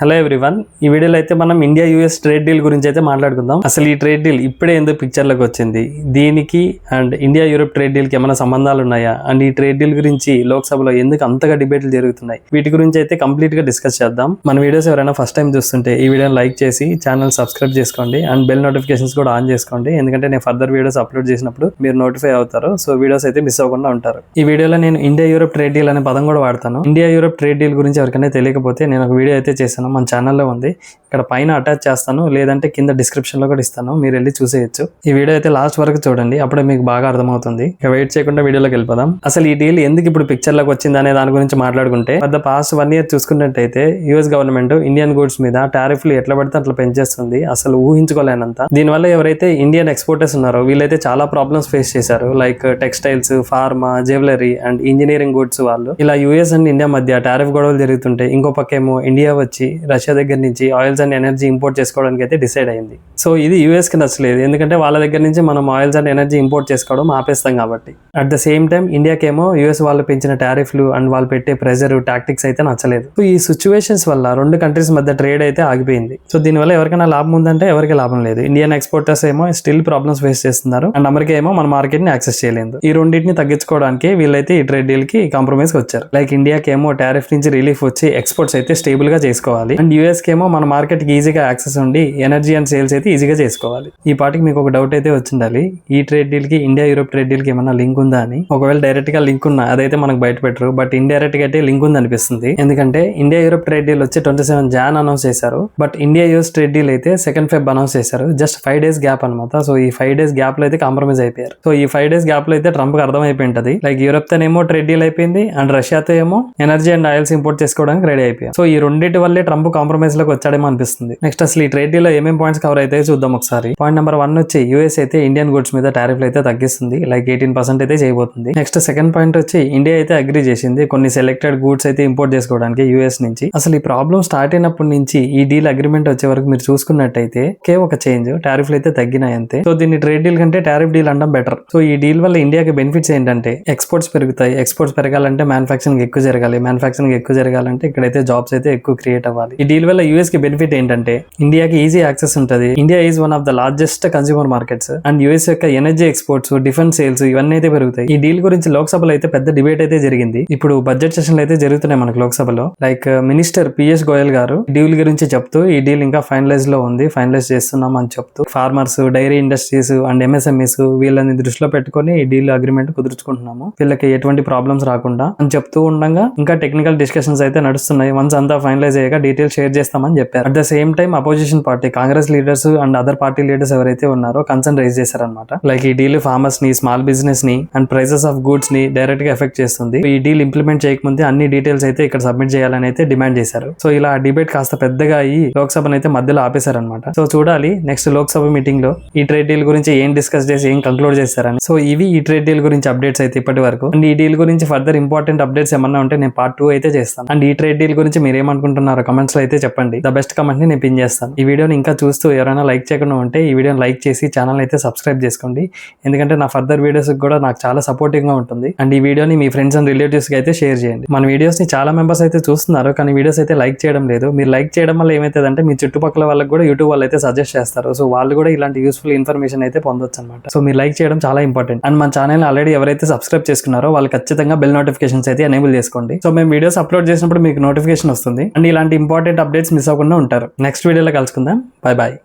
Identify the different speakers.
Speaker 1: Hello everyone, ఈ వీడియోలో అయితే మనం ఇండియా యూఎస్ ట్రేడ్ డీల్ గురించి అయితే మాట్లాడుకుందాం. అసలు ఈ ట్రేడ్ డీల్ ఇప్పుడే ఎందుకు పిక్చర్లోకి వచ్చింది, దీనికి అండ్ ఇండియా యూరోప్ ట్రేడ్ డీల్కి ఏమైనా సంబంధాలు ఉన్నాయా, అండ్ ఈ ట్రేడ్ డీల్ గురించి లోక్సభలో ఎందుకు అంతగా డిబేట్లు జరుగుతున్నాయి, వీటి గురించి అయితే కంప్లీట్గా డిస్కస్ చేద్దాం. మన వీడియోస్ ఎవరైనా ఫస్ట్ టైం చూస్తుంటే ఈ వీడియోని లైక్ చేసి ఛానల్ సబ్స్క్రైబ్ చేసుకోండి అండ్ బెల్ నోటిఫికేషన్స్ కూడా ఆన్ చేసుకోండి. ఎందుకంటే నేను ఫర్దర్ వీడియోస్ అప్లోడ్ చేసినప్పుడు మీరు నోటిఫై అవుతారు, సో వీడియోస్ అయితే మిస్ అవ్వకుండా ఉంటారు. ఈ వీడియోలో నేను ఇండియా యూరోప్ ట్రేడ్ డీల్ అనే పదం కూడా వాడతాను. ఇండియా యూరోప్ ట్రేడ్ డీల్ గురించి ఎవరికైనా తెలియకపోతే నేను ఒక వీడియో అయితే చేశాను, మన ఛానల్లో ఉంది. ఇక్కడ పైన అటాచ్ చేస్తాను, లేదంటే కింద డిస్క్రిప్షన్ లో కూడా ఇస్తాను, మీరు వెళ్ళి చూసేయచ్చు. ఈ వీడియో అయితే లాస్ట్ వరకు చూడండి, అప్పుడే మీకు బాగా అర్థమవుతుంది. ఇక వెయిట్ చేయకుండా వీడియోలోకి వెళ్ళిపోదాం. అసలు ఈ డీల్ ఎందుకు ఇప్పుడు పిక్చర్ లోకి వచ్చింది అనే దాని గురించి మాట్లాడుకుంటే, పెద్ద పాస్ట్ 1 year చూసుకున్నట్టయితే యూఎస్ గవర్నమెంట్ ఇండియన్ గూడ్స్ మీద టారిఫ్లు ఎట్లా పడితే అట్లా పెంచేస్తుంది, అసలు ఊహించుకోలేనంత. దీనివల్ల ఎవరైతే ఇండియన్ ఎక్స్పోర్టర్స్ ఉన్నారో వీళ్ళైతే చాలా ప్రాబ్లమ్స్ ఫేస్ చేశారు. Like textiles, pharma, jewellery and engineering goods వాళ్ళు. ఇలా యూఎస్ అండ్ ఇండియా మధ్య టారిఫ్ గొడవలు జరుగుతుంటే ఇంకో పక్కేమో ఇండియా వచ్చి రష్యా దగ్గర నుంచి ఆయిల్స్ అండ్ ఎనర్జీ ఇంపోర్ట్ చేసుకోవడానికి అయితే డిసైడ్ అయింది. సో ఇది యూఎస్ కి నచ్చలేదు, ఎందుకంటే వాళ్ళ దగ్గర నుంచి మనం ఆయిల్స్ అండ్ ఎనర్జీ ఇంపోర్ట్ చేసుకోవడం ఆపేస్తాం కాబట్టి. అట్ ద సేమ్ టైం ఇండియాకేమో యూఎస్ వాళ్ళు పెంచిన టారిఫ్లు అండ్ వాళ్ళు పెట్టే ప్రెజర్, టాక్టిక్స్ అయితే నచ్చలేదు. సో ఈ సిచ్యువేషన్స్ వల్ల రెండు కంట్రీస్ మధ్య ట్రేడ్ అయితే ఆగిపోయింది. సో దీనివల్ల ఎవరికైనా లాభం ఉందంటే ఎవరికి లాభం లేదు. ఇండియన్ ఎక్స్పోర్టర్స్ ఏమో స్టిల్ ప్రాబ్లమ్స్ ఫేస్ చేస్తున్నారు అండ్ అమెరికా ఏమో మన మార్కెట్ ని యాక్సెస్ చేయలేదు. ఈ రెండింటిని తగ్గించుకోవడానికి వీళ్ళైతే ఈ ట్రేడ్ డీల్ కి కాంప్రమైజ్ వచ్చారు. లైక్ ఇండియాకి ఏమో టారిఫ్ నుంచి రిలీఫ్ వచ్చి ఎక్స్పోర్ట్స్ అయితే స్టేబుల్ గా చేసుకోవాలి అండ్ యూఎస్ కి ఏమో మన మార్కెట్ కి ఈజీగా యాక్సెస్ ఉండి ఎనర్జీ అండ్ సేల్స్ అయితే ఈజీగా చేసుకోవాలి. ఈ పాటికి మీకు ఒక డౌట్ అయితే వచ్చిండాలి, ఈ ట్రేడ్ డీల్ కి ఇండియా యూరోప్ ట్రేడ్ డీల్ కి ఏమన్నా లింక్ ఉందా అని. ఒకవేళ డైరెక్ట్ గా లింక్ ఉన్నా అదైతే మనకు బయట పెట్టరు, బట్ ఇండైరెక్ట్ గా అయితే లింక్ ఉంది అనిపిస్తుంది. ఎందుకంటే ఇండియా యూరోప్ ట్రేడ్ డీల్ వచ్చి 27 Jan అనౌన్స్ చేశారు, but India US trade deal అయితే 2 Feb అనౌన్స్ చేశారు. జస్ట్ 5 days గ్యాప్ అనమాట. సో ఈ 5 days గ్యాప్ లో అయితే కాంప్రమైజ్ అయిపోయారు. సో ఈ 5 days గ్యాప్ లో అయితే ట్రంప్ కి అర్థమైపోయి ఉంటది, లైక్ యూరోప్ తోనేమో ట్రేడ్ డీల్ అయిపోయింది అండ్ రష్యాతో ఏమో ఎనర్జీ అండ్ ఆయిల్స్ ఇంపోర్ట్ చేసుకోవడానికి రెడీ అయిపోయారు. సో ఈ రెండింటి వల్లే ట్రంప్ కాంప్రమైజ్ లోకి వచ్చాడేమో అనిపిస్తుంది. నెక్స్ట్ అసలు ఈ ట్రేడ్ డీల్ లో ఏమేం పాయింట్స్ కవర్ అయితే చూద్దాం ఒకసారి. పాయింట్ నెంబర్ 1 వచ్చి యూఎస్ అయితే ఇండియన్ గూడ్స్ మీద టారిఫ్లు అయితే తగ్గిస్తుంది, లైక్ 18% అయితే చేయబోతుంది. నెక్స్ట్ సెకండ్ పాయింట్ వచ్చి ఇండియా అయితే అగ్రీ చేసింది కొన్ని సెలెక్టెడ్ గూడ్స్ అయితే ఇంపోర్ట్ చేసుకోవడానికి యూఎస్ నుంచి. అసలు ఈ ప్రాబ్లం స్టార్ట్ అయినప్పటి నుంచి ఈ డీల్ అగ్రిమెంట్ వచ్చే వరకు మీరు చూసుకున్నట్టయితే ఒక చేంజ్, టారిఫ్లు అయితే తగ్గినాయి అంతే. సో దీన్ని ట్రేడ్ డీల్ కంటే టారిఫ్ డీల్ అనడం బెటర్. సో ఈ డీల్ వల్ల ఇండియాకి బెనిఫిట్స్ ఏంటంటే ఎక్స్పోర్ట్స్ పెరుగుతాయి, ఎక్స్పోర్ట్స్ పెరగాలంటే మ్యానుఫాక్చరింగ్ ఎక్కువ జరగాలి, మ్యానుఫాక్చరింగ్ ఎక్కువ జరగాలంటే ఇక్కడైతే జాబ్స్ అయితే ఎక్కువ క్రియేట్ అవ్వాలి. ఈ డీల్ వల్ల యూఎస్ కి బెనిఫిట్ ఏంటంటే ఇండియాకి ఈజీ యాక్సెస్ ఉంటుంది. India is one of the largest consumer markets and US యొక్క ఎనర్జీ ఎక్స్పోర్ట్స్, డిఫెన్స్ సేల్స్ ఇవన్నీ అయితే పెరుగుతాయి. ఈ డీల్ గురించి లోక్సభలో అయితే పెద్ద డిబేట్ అయితే జరిగింది. ఇప్పుడు బడ్జెట్ సెషన్లు అయితే జరుగుతున్నాయి మనకు లోక్సభలో. లైక్ మినిస్టర్ పిఎస్ గోయల్ గారు డీల్ గురించి చెప్తూ ఈ డీల్ ఇంకా ఫైనలైజ్ లో ఉంది, ఫైనలైజ్ చేస్తున్నాం అని చెప్తూ farmers, dairy industries and MSMEs వీళ్ళని దృష్టిలో పెట్టుకుని ఈ డీల్ అగ్రిమెంట్ కుదుర్చుకుంటున్నాము, వీళ్ళకి ఎటువంటి ప్రాబ్లమ్స్ రాకుండా అని చెప్తూ ఉండగా ఇంకా టెక్నికల్ డిస్కషన్స్ అయితే నడుస్తున్నాయి. వన్స్ అంతా ఫైనలైజ్ అయ్యాక డీటెయిల్స్ షేర్ చేస్తామని చెప్పారు. At the same time opposition party, Congress leaders and other party leaders ఎవరైతే ఉన్నారో కన్సర్న్ రైజ్ చేశారనమాట. లైక్ ఈ డీల్ ఫార్మర్స్ ని, స్మాల్ బిజినెస్ ని అండ్ ప్రైసెస్ ఆఫ్ గూడ్స్ ని డైరెక్ట్ గా ఎఫెక్ట్ చేస్తుంది. ఈ డీల్ ఇంప్లిమెంట్ చేయకముందే అన్ని డీటెయిల్స్ అయితే ఇక్కడ సబ్మిట్ చేయాలని అయితే డిమాండ్ చేశారు. సో ఇలా డిబేట్ కాస్త పెద్దగా అయ్యి లోక్సభను అయితే మధ్యలో ఆపేశారనమాట. సో చూడాలి నెక్స్ట్ లోక్సభ మీటింగ్ లో ఈ ట్రేడ్ డీల్ గురించి ఏం డిస్కస్ చేసి ఏం కంక్లూడ్ చేస్తారని. సో ఇవి ఈ ట్రేడ్ డీల్ గురించి అప్డేట్స్ అయితే ఇప్పటి వరకు. అండ్ ఈ డీల్ గురించి ఫర్దర్ ఇంపార్టెంట్ అప్డేట్స్ ఏమన్నా ఉంటే నేను పార్ట్ 2 అయితే చేస్తాను. అండ్ ఈ ట్రేడ్ డీల్ గురించి మీరు ఏమనుకుంటున్నారో కమెంట్స్ లో అయితే చెప్పండి. ద బెస్ట్ కమెంట్ ని నేను పిన్ చేస్తాను. ఈ వీడియోని ఇంకా చూస్తూ ఎవరైనా లైక్ చేయకుండా ఉంటే ఈ వీడియోని లైక్ చేసి ఛానల్ అయితే సబ్స్క్రైబ్ చేసుకోండి, ఎందుకంటే నా ఫర్దర్ వీడియోస్ కూడా నాకు చాలా సపోర్టింగ్ గా ఉంటుంది. అండ్ ఈ వీడియోని మీ ఫ్రెండ్స్ అండ్ రిలేటివ్స్ కి అయితే షేర్ చేయండి. మన వీడియోస్ ని చాలా మెంబర్స్ అయితే చూస్తున్నారు, కానీ వీడియోస్ అయితే లైక్ చేయడం లేదు. మీరు లైక్ చేయడం వల్ల ఏమైతుందంటే మీ చుట్టుపక్కల వాళ్ళకి కూడా యూట్యూబ్ వాళ్ళు అయితే సజెస్ట్ చేస్తారు. సో వాళ్ళు కూడా ఇలాంటి యూస్ఫుల్ ఇన్ఫర్మేషన్ అయితే పొందొచ్చు అనమాట. సో మీరు లైక్ చేయడం చాలా ఇంపార్టెంట్. అండ్ మన ఛానల్ ఆల్రెడీ ఎవరైతే సబ్స్క్రైబ్ చేసుకున్నారో వాళ్ళు ఖచ్చితంగా బెల్ నోటిఫికేషన్స్ అయితే ఎనేబుల్ చేసుకోండి. సో మేము వీడియోస్ అప్లోడ్ చేసినప్పుడు మీకు నోటిఫికేషన్ వస్తుంది అండ్ ఇలాంటి ఇంపార్టెంట్ అప్డేట్స్ మిస్ అవ్వకుండా ఉంటారు. నెక్స్ట్ వీడియోలో కలుసుకుందాం. Bye bye.